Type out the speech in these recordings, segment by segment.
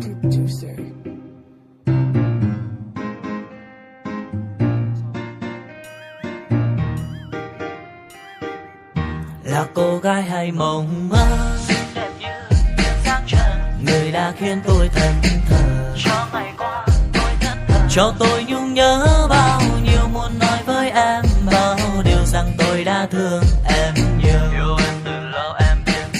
producer. Là cô gái hay mộng mơ, xinh đẹp như dáng trần, người đã khiến tôi thẫn thờ. cho ngày qua tôi thẫn thờ, Cho tôi nhung nhớ bao nhiêu, muốn nói với em bao điều rằng tôi đã thương em nhiều. yêu em từ lâu em biết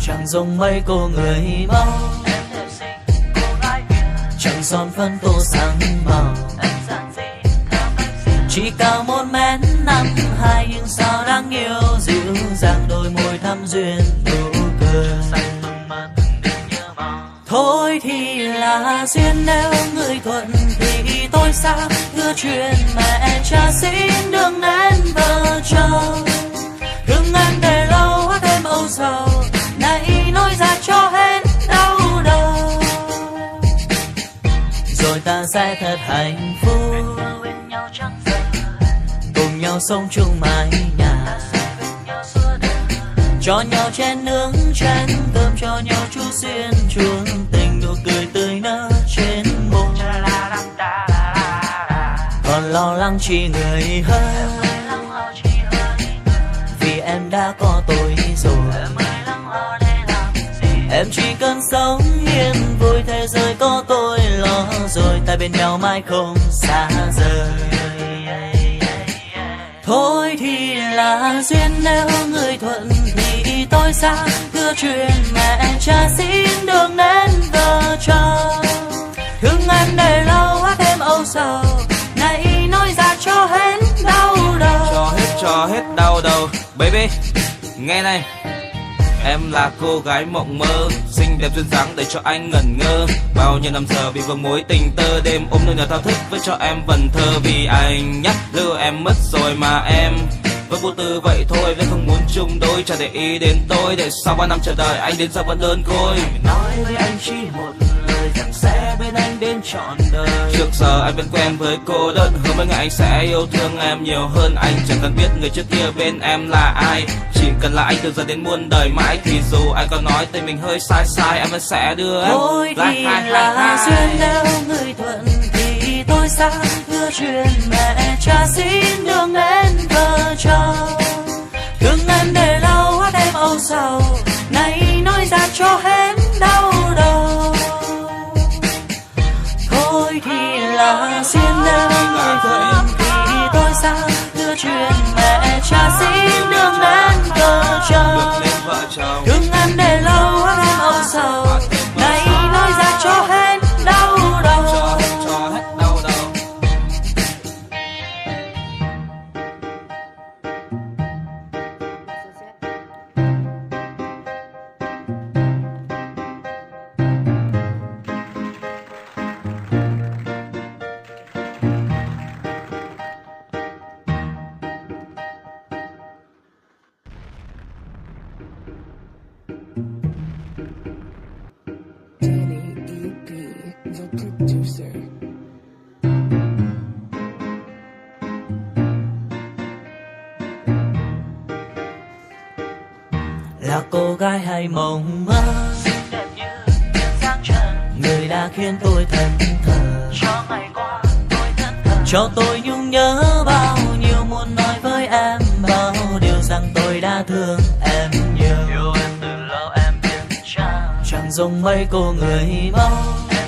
Chẳng giống mấy cô người mẫu, em đẹp xinh cô gái Việt, chẳng son phấn tô sáng màu. em giản dị theo cách riêng, Chỉ cao 1m52 nhưng sao đáng yêu, dịu dàng đôi môi thắm duyên nụ cười. xanh mừng mà từng đêm nhớ mong. Thôi thì là duyên, nếu người thuận thì tôi xa, hứa chuyện mẹ cha xin đừng nên vợ chồng. Thương em để lâu hát em âu sầu, nay nói ra cho hết đau đầu. Rồi ta sẽ thật hạnh phúc, Bên nhau chẳng giờ, cùng nhau sống chung mái nhà, ta sẽ bên nhau suốt đời. cho nhau chén nướng chén cơm, cho nhau chút duyên chuông tình, nụ cười tươi nở trên môi. Còn lo lắng chỉ người hơn, Lắng lo chỉ hơi vì em đã có tôi rồi. em mới lắng lo để làm gì. Em chỉ cần sống yên vui, thế giới có tôi lo rồi, ta bên nhau mãi không xa rời. Thôi thì là duyên, nếu người thuận thì tôi xa, hứa chuyện mẹ cha xin đừng nên vợ chồng. Thương em để lâu hát em âu sầu, nay nói ra cho hết đau đầu. Cho hết đau đầu. Baby, nghe này, em là cô gái mộng mơ, xinh đẹp duyên dáng để cho anh ngẩn ngơ. Bao nhiêu năm giờ vì vương mối tình tơ, đêm ôm nơi nhà thao thức với cho em vần thơ. Vì anh nhắc lưu em mất rồi mà em vẫn vô tư vậy thôi, vẫn không muốn chung đôi. Chẳng để ý đến tôi, để sau 3 năm chờ đợi anh đến giờ vẫn đơn côi. Nói với anh chỉ một lời rằng sẽ bên anh đến trọn đời. Trước giờ anh vẫn quen với cô đơn, hứa mấy ngày anh sẽ yêu thương em nhiều hơn. Anh chẳng cần biết người trước kia bên em là ai, chỉ cần là anh từ giờ đến muôn đời mãi. Thì dù anh có nói tên mình hơi sai sai, em vẫn sẽ đưa em. Thôi thì là duyên, nếu người thuận thì tôi xa, hứa chuyện mẹ cha xin đừng nên vợ chồng. Thương em để lâu hát em âu sầu, nay nói ra cho hết đau đầu. Thôi thì là duyên, nếu người thuận thì tôi xa, hứa chuyện mẹ cha xin đừng nên vợ chồng. Thương em để lâu hát em âu sầu, nay nói ra cho hết đau đầu. Cho hết đau đầu. Danny EP, the producer. Là cô gái hay mộng mơ, Xinh đẹp như dáng trần, người đã khiến tôi thẫn thờ. cho ngày qua tôi thẫn thờ, Cho tôi nhung nhớ bao nhiêu, muốn nói với em bao điều rằng tôi đã thương em nhiều. yêu em từ lâu em biết Chẳng giống mấy cô người mẫu, em